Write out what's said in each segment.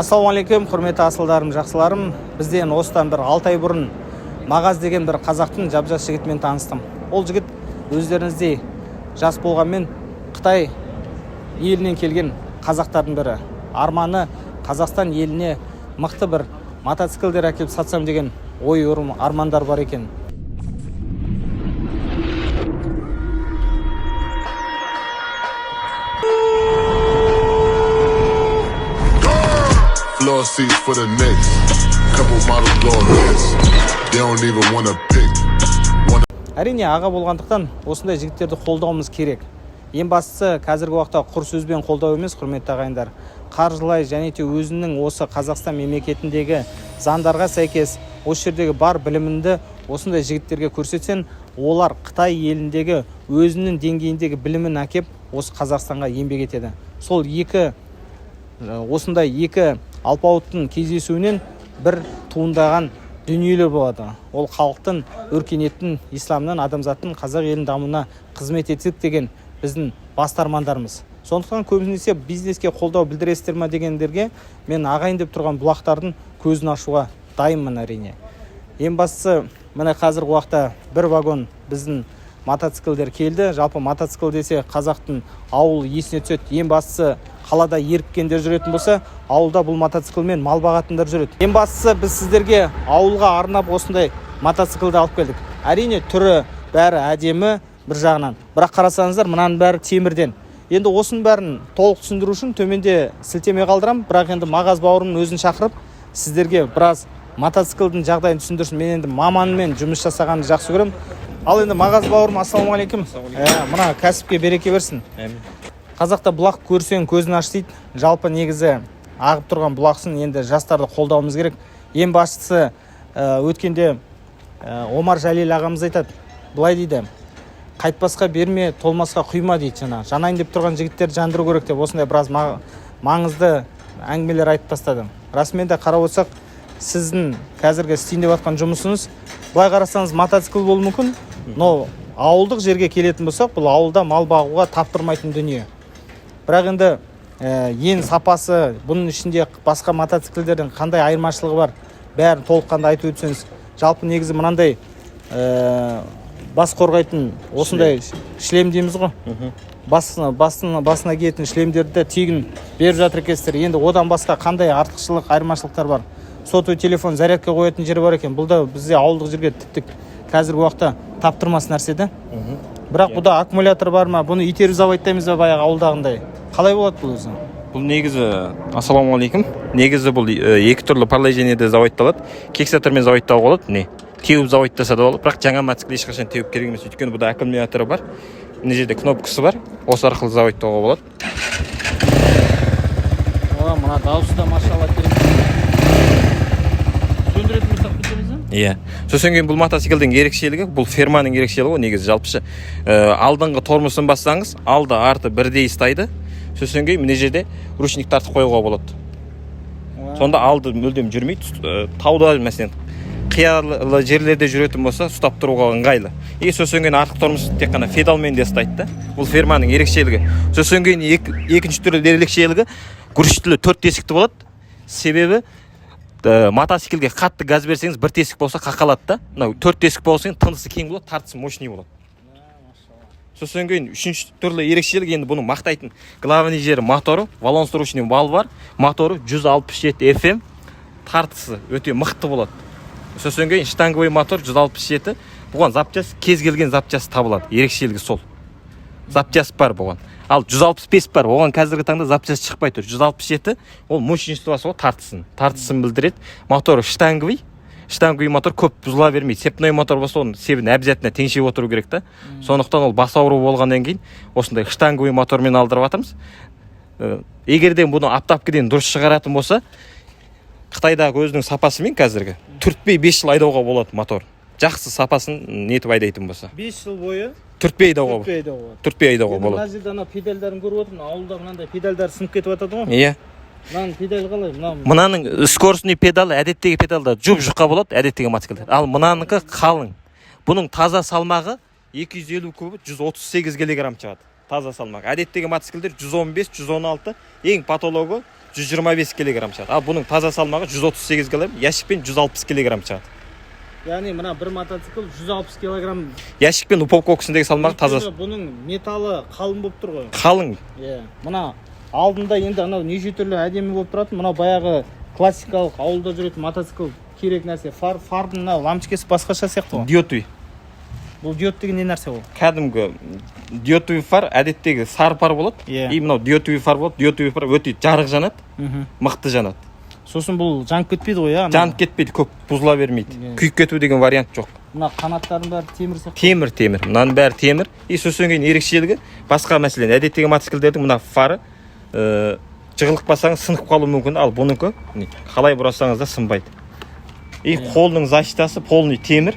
Ассалаумағалейкум, құрметті асылдарым, жақсыларым. Бізден осыдан бір 6 ай бұрын Мағаз деген бір қазақтың жап-жас жігітімен таныстым. Ол жігіт өздеріңіздей жас болғанмен Қытай елінен келген қазақтардың бірі. Арманы Қазақстан еліне мықты бір мотоциклдер әкеліп сатсам деген ой армандар бар екен. Floor seats for the next couple models going this. They don't even wanna pick. Әрине, аға болғандықтан осындай жігіттерді қолдауымыз керек. Ең бастысы қазіргі уақытта құр сөзбен қолдау емес, құрметті ағайындар. Қаржылай және де өзінің осы Қазақстан мемлекетіндегі заңдарға сәйкес осы жердегі бар білімінді осындай жігіттерге көрсетсең, олар Қытай еліндегі өзінің деңгейіндегі білімін әкеп осы Қазақстанға еңбек етеді. Сол осындай екі алпауыттың кездесуінен бір туындаған дүниелер болады. Ол халықтың өркениеттің, исламның, адамзаттың, қазақ елінің дамуына қызмет етсек деген біздің басты армандарымыз. Сондықтан көбінесе бизнеске қолдау білдіресіздер ме дегендерге мен ағайын деп тұрған бұлақтардың көзін ашуға дайынмын әрине. Ең бастысы, міне қазіргі уақытта бір вагон біздің мотоциклдер келді. Жалпы мотоцикл десе қазақтың ауыл есіне түседі. Ең бастысы, қалада еріккендер жүретін болса, ауылда бұл мотоциклмен мал бағатындар жүреді. Ең бастысы, біз сіздерге ауылға арнап осындай мотоциклді алып келдік. Әрине түрі бәрі әдемі бір жағынан. Бірақ қарасаңыздар, мынаның бәрі темірден. Енді осының бәрін толық түсіндіру үшін төменде сілтеме қалдырам. Бірақ енді Мағаз бауырымның өзін шақырып, сіздерге біраз мотоциклдің жағдайын түсіндірсін. Мен енді маманмен жұмыс жасағанды жақсы көремін. Ал енді Мағаз бауырым, ассалаумағалейкум. Мына кәсіпке береке берсін. Қазақта бұлақ көрсең көзін аш дейді. Жалпы негізі ағып тұрған бұлақсын, енді жастарды қолдауымыз керек. Ең бастысы, өткенде Омар Жалил ағамыз айтады, былай дейді: қайтпасқа берме, толмасқа құйма дейді. Жанайын деп тұрған жігіттер жандыру керек деп осындай біраз маңызды әңгімелер айтып тастады. Расымен де қарап отырсақ, сіздің қазіргі істейін деп жатқан жұмысыңыз, былай қарасаңыз мотоцикл болуы мүмкін, но ауылдық жерге келетін болсақ, бұл ауылда мал бағуға таптырмайтын дүние. Бірақ енді ең сапасы, бұның ішінде басқа мотоциклдердің қандай айырмашылығы бар, бәрін толыққанды айтып өтсеңіз. Жалпы негізі мынандай бас қорғайтын осындай шлем дейміз ғой. Басына киетін шлемдерді тегін беріп жатыр екенсіздер. Енді одан басқа қандай артықшылық, айырмашылықтар бар? Сотовый телефон зарядка қоятын жері бар екен. Бұл да бізде ауылдық жерге тіптік қазіргі уақытта таптырмас нәрсе де. Бірақ бұда аккумулятор бар ма? Бұны итеріп заводтаймыз ба баяғы ауылдағындай? Қалай болады бұл өзі? Бұл негізі, ассалаумағалейкум. Негізі бұл екі түрлі параллельженеде заводталады. Кексатормен заводтауға болады. Теуіп заводтаса да болады. Бірақ жаңа мотоцикл ешқашан теуіп керек емес. Өйткені бұда аккумуляторы бар. Мына жерде кнопкасы бар. Осы арқылы заводтауға болады. Мына дауысы да машалла керек. Сөндіретін болсақ кетеміз. Иә. Сосын кейін бұл мотоциклдің ерекшелігі, бұл ферманың ерекшелігі негізі жалпыша. Алдыңғы тормозын бассаңыз, алды арты бірдей ұстайды. Сосын кейін мына жерде ручник тартып қоюға болады. Сонда алды мүлдем жүрмейді. Тауда мәселен қиялы жерлерде жүретін болса, ұстап тұруға ыңғайлы. Сосын кейін артық тормоз тек қана педалмен де ұстайды. Бұл ферманың ерекшелігі. Сосын кейін екінші түрі ерекшелігі күріштілі 4 тесікті болады. Себебі мотоциклге қатты газ берсеңіз, бір тесік болса қақалады да. 4 тесік болса, тынысы кең болады, тартысы мощный болады. Сосын кейін үшінші түрлі ерекшелік, енді бұны мақтайтын главный жері моторы, валанстручный вал бар. Моторы 167 FM, тартысы өте мықты болады. Сосын кейін штанговый мотор 167. Бұған запчас, кез келген запчас табылады. Ерекшелігі сол. Запчас бар бұған. Ал 165 бар, оған қазіргі таңда запчас шықпай тұр. 167 ол мощностьтасы ғой, тартысын білдіреді. Моторы штанговый мотор көп бұзыла бермейді. Сепной мотор болса, оның себін әбзетіне теңшеп отыру керек та. Сондықтан ол бас ауру болғаннан кейін осындай штанговый мотормен алдырып жатырмыз. Егерде бұны аптапкіден дұрыс шығаратын болса, Қытайдағы өзінің сапасымен қазіргі 4-5 жыл айдауға болады мотор. Жақсы сапасын нетіп айдайтын болса. 5 жыл бойы 4 айдауға болады. Мына жерде ана педальдарын көріп отырмын. Ауылда мынандай педальдар сынып кетіп жатады ғой. Иә. Мынаның педалі қалай? Мынаның скоростный педалы әдеттегі педалда жұп-жұқа болады, әдеттегі мотоциклдар. Ал мынаныкі қалың. Бұның таза салмағы 250 кубы 138 кг шығады. Таза салмағы. Әдеттегі мотоциклдар 115, 116, ең патологы 125 килограмм шығады. Ал бұның таза салмағы 138 килограмм, ящикпен 160 килограмм шығады. Яғни мына бір мотоцикл 160 килограмм. Ящикпен упаковкасындегі салмағы таза. Бұның металы қалың болып тұр ғой. Қалың. Мына алдында енді анау неше түрлі әдемі болып тұратын. Мына баяғы классикалық ауылда жүретін мотоцикл керек нәрсе. Фардың мына лампочкасы басқаша сияқты ғой. Диодтуй. Бұл диод деген не нәрсе ол? Кәдімгі диодтуй фар әдеттегі сары фар болады. И мынау диодтуй фар болады. Диодтуй фар өте жарық жанады, мықты жанады. Сосын бұл жанып кетпейді ғой, Жанып кетпейді, көп бұзыла бермейді. Күйіп кету деген вариант жоқ. Мына қанаттардың бәрі темір сияқты. Темір. Мынаның бәрі темір. И сосын кейін ерекшелігі басқа мәселен әдеттегі мотоциклдердің мына фары жығылып қалсаңыз сынып қалуы мүмкін. Ал бұныкі қалай бұрасаңыз да сынбайды. И қолының защитасы полный темір.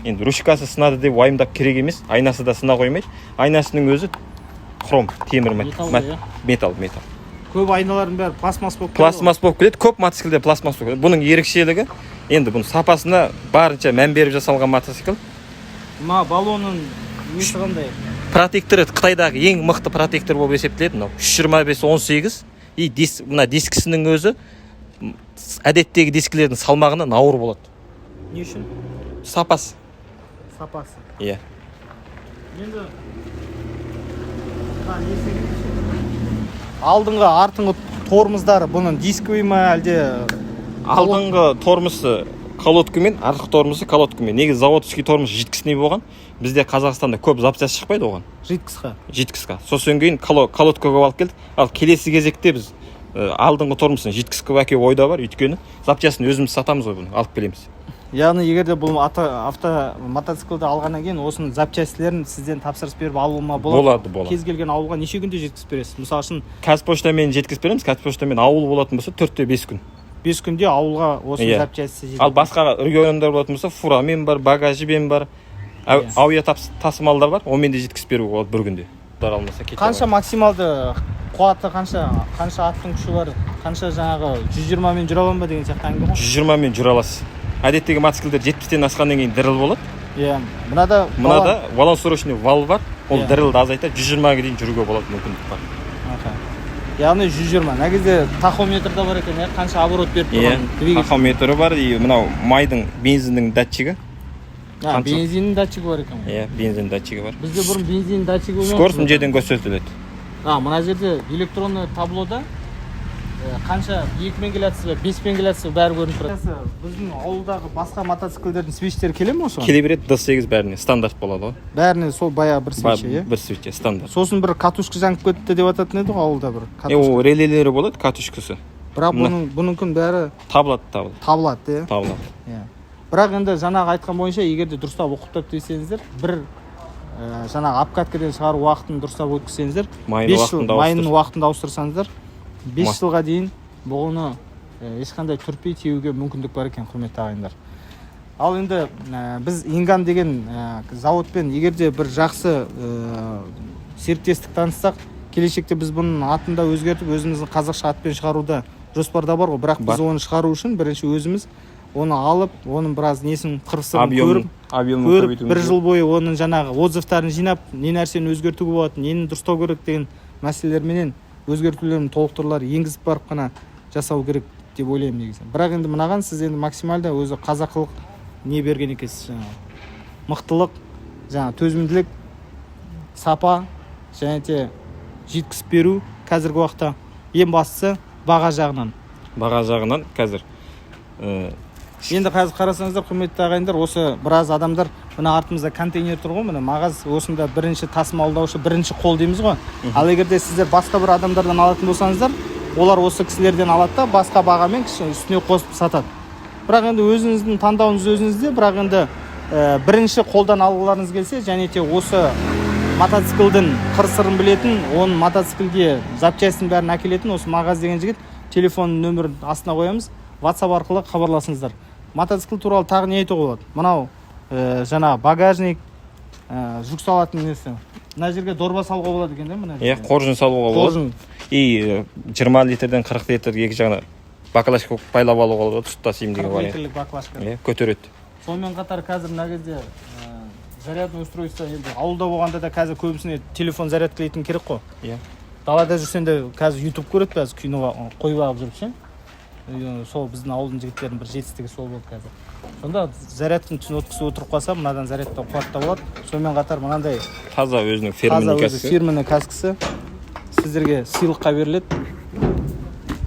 Енді ручкасы сынады деп уайымдап керек емес. Айнасы да сына қоймайды. Айнасының өзі хром, темір металл. Көп айналардың бәрі пластмасс болып келеді. Пластмасс болып келеді. Көп мотоциклдер пластмасс болып келеді. Бұның ерекшелігі енді бұның сапасына барынша мән беріп жасалған мотоцикл. Мына баллонның несі қандай? Протекторы Қытайдағы ең мықты протектор болып есептеледі. Мынау 325-18. И мына дискісінің өзі әдеттегі дискілердің салмағынан ауыр болады. Не үшін? Сапасы. Енді алдыңғы артыңғы тормоздары бұның дисковый ма әлде? Алдыңғы тормозы колодкамен, артқы тормозы колодкамен. Негізі заводский тормоз житкісіне болған. Бізде Қазақстанда көп запчасть шықпайды оған. Житкісқа. Сосын кейін колодкаға алып келдік. Ал келесі кезекте біз алдыңғы тормозын житкісқа әкеп ойда бар. Өйткені запчастьін өзіміз сатамыз ғой, бұны алып келеміз. Яғни егерде бұл мотоциклді алғаннан кейін осының запчастьлерін сізден тапсырыс беріп алуыма болады? Болады. Кез келген ауылға неше күнде жеткізіп бересіз? Мысалы үшін Қазпоштамен жеткізіп береміз. Қазпоштамен ауыл болатын болса 4-5 күн. 5 күнде ауылға осы запчастьсы жеткізіп. Ал басқа региондар болатын болса фурамен бар, багажымен бар, ауя тасымалдар бар. Онымен де жеткізіп беруге болады бір күнде. Қанша максималды қуаты, қанша аттың күші бар, қанша жаңағы 120 мен жүре аламын ба деген сияқты әңгіме ғой? 120 мен жүре аласыз. Әдеттегі мотоциклдер 70-тен асқаннан кейін діріл болады. Мынада балансировочный вал бар. Ол дірілді азайтады, 120-ға дейін жүруге болады, мүмкіндік бар. Яғни 120. Мына кезде тахометр да бар екен, қанша оборот беріп тұрған двигатель. Тахометрі бар, мынау майдың, бензиннің датчигі. Бензиннің датчигі бар екен. Бензин датчигі бар. Бізде бұрын бензин датчигі болмады. Скорость мына жерден көрсетіледі. Мына жерде электронды таблода қанша 2-мен келатсыз ба, 5-мен келатсыз ба, бәрі көрініп тұрады. Біздің ауылдағы басқа мотоциклдердің свичтері келе ме осы? Келе береді, D8 бәріне стандарт болады ғой. Бәріне сол баяғы бір свичі, бір свичі стандарт. Сосын бір катушка жанып кетті деп ататын еді ғой ауылда бір катушка. Ол релелері болады, катушкасы. Бірақ бұныңкін бәрі табылады. Бірақ енді жаңағы айтқан бойынша, егерде дұрыстап оқыптап десеңіздер, бір жаңағы обкаткадан шығару уақытын дұрыстап өткізсеңіздер, 5 жыл майының уақытында ауыстырсаңыздар, 5 жылға дейін бұғыны ешқандай түртпей теуге мүмкіндік бар екен, құрметті ағайындар. Ал енді біз Инган деген заводпен егерде бір жақсы серіктестік таныссақ, келешекте біз бұның атын да өзгертіп, өзіміздің қазақша атпен шығаруда жоспарда бар ғой. Бірақ біз оны шығару үшін бірінші өзіміз оны алып, оның біраз несін қыр-сырын көріп, бір жыл бойы оның жаңағы отзывтарын жинап, не нәрсені өзгертуге болады, нені дұрыстау керек деген мәселелерменен өзгертулерін толықтырулар енгізіп барып қана жасау керек деп ойлаймын негізі. Бірақ енді мынаған сіз енді максималды өзі қазақылық не берген екенсіз, жаңағы мықтылық, жаңағы төзімділік, сапа және де жеткізіп беру қазіргі уақытта ең бастысы баға жағынан қазір. Енді қазір қарасаңыздар, құрметті ағайындар, осы біраз адамдар, мына артымызда контейнер тұр ғой, міне мағаз осында бірінші тасымалдаушы, бірінші қол дейміз ғой. Ал егерде сіздер басқа бір адамдардан алатын болсаңыздар, олар осы кісілерден алады да басқа бағамен үстіне қосып сатады. Бірақ енді өзіңіздің таңдауыңыз өзіңізде, бірақ енді бірінші қолдан алғыларыңыз келсе, және де осы мотоциклдің қыр-сырын білетін, оның мотоциклге запчастьін бәрін әкелетін осы мағаз деген жігіт телефон нөмірін астына қоямыз, WhatsApp арқылы хабарласыңыздар. Мотоцикл туралы тағы не айтуға болады? Мынау жаңа багажник, жүк салатын несі. Мына жерге дорба салуға болады екен, мына жерге. Қоржын салуға болады. И 20 литрден 40 литр екі жағына баклажка байлап алуға болады, тұтасайым деген вариант. 40 литрлік баклажка. Көтереді. Сонымен қатар қазір мына кезде зарядный устройство, енді ауылда болғанда да қазір көбісіне телефон зарядкалайтын керек қой. далада жүрсең де қазір YouTube көреді, қазір киноға қойып алып жүріп ше. Сол біздің ауылдың жігіттерінің бір жетістігі сол болды қазір. Сонда зарядтың түн өткізіп отырып қалса, мынадан зарядта қуатта болады. Сонымен қатар мынандай таза өзінің фирменный кәскі. Таза фирменный кәскісі сіздерге сыйлыққа беріледі.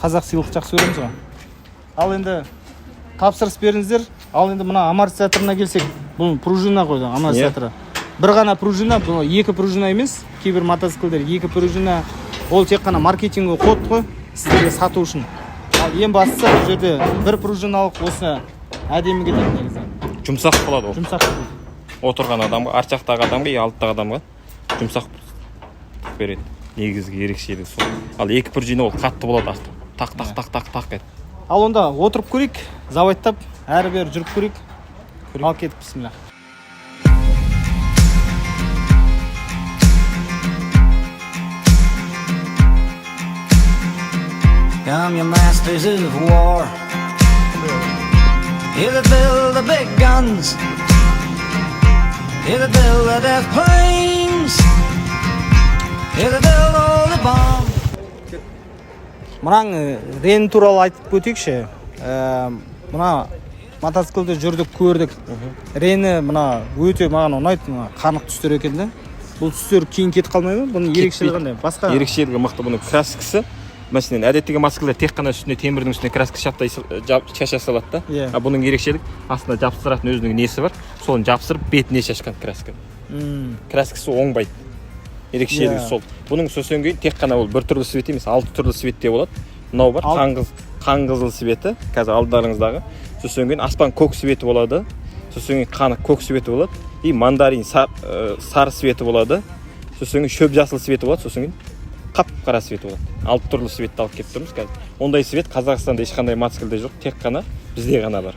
Қазақ сыйлық жақсы көреміз ғой. Ал енді тапсырыс беріңіздер. Ал енді мына амортизаторына келсек, бұл пружина қойды, амортизаторы. Бір ғана пружина, бұл екі пружина емес. Кейбір мотоциклдер екі пружина. Ол тек қана маркетингі код қой, сіздерге сату үшін. Ал ең бастысы бұл жерде бір пружиналық осы әдемі кетеді негізі. Жұмсақ болады ол. Жұмсақ болады. Отырған адамға, арт жақтағы адамға, алдыдағы адамға жұмсақ береді. Негізгі ерекшелігі сол. Ал екі пружина ол қатты болады артық. Тақ ет. Ал онда отырып көрейік, заводтап, әрі-бері жүріп көрейік. Ал кетіп, бисмилlah. Come your masters of war. Here that build the big guns. Here that build the death planes. Here that build all the bombs. Мұнаң рен туралы айтып өтейікші. Мұна мотоциклді жүрдік, көрдік. Рені мұна өте маған ұнайды, қанық түстер екенді. Бұл түстер кейін кетіп қалмай ма? Бұның ерекшелігі қандай? Басқа ерекшелігі мықты бұның краскасы. Мәселен, әдеттегі мотоциклдар тек қана үстіне темірдің үстіне краска шаша салады да. А бұның ерекшелік астына жабыстыратын өзінің несі бар. Соны жабыстырып бетіне шашқан краска. Краскасы оңбайды. Ерекшелігі сол. Бұның сосын кейін тек қана ол бір түрлі свет емес, 6 түрлі светте болады. Мынау бар, қан қызыл светі, қазір алдарыңыздағы. Сосын кейін аспан көк светі болады. Сосын кейін қаны көк светі болады. И мандарин сары светі болады. Сосын кейін шөп жасыл светі болады. Сосын кейін қап-қара свет болады. 6 түрлі светті алып келіп тұрмыз қазір. Ондай свет Қазақстанда ешқандай мотоциклде жоқ, тек қана бізде ғана бар.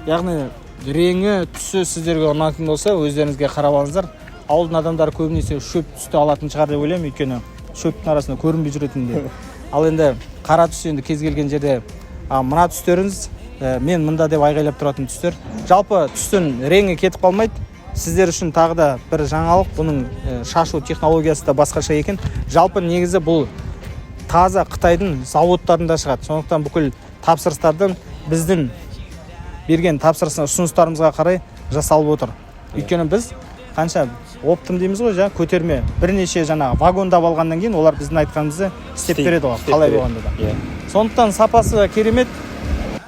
Яғни реңі, түсі сіздерге ұнайтын болса, өздеріңізге қарап алыңыздар. Ауылдың адамдары көбінесе шөп түсті алатын шығар деп ойлаймын, өйткені шөптің арасында көрінбей жүретінде. Ал енді қара түс енді кез келген жерде мына түстеріңіз мен мында деп айғайлап тұратын түстер. Жалпы түстің реңі кетіп қалмайды. Сіздер үшін тағы да бір жаңалық, бұның шашу технологиясы да басқаша екен. Жалпы негізі бұл таза Қытайдың заводтарында шығады. Сондықтан бүкіл тапсырыстардың біздің берген тапсырысына ұсыныстарымызға қарай жасалып отыр. Өйткені біз қанша оптым дейміз ғой, көтерме бірнеше жаңағы вагондап алғаннан кейін олар біздің айтқанымызды істеп береді ғой, қалай болғанда да. Сондықтан сапасы керемет.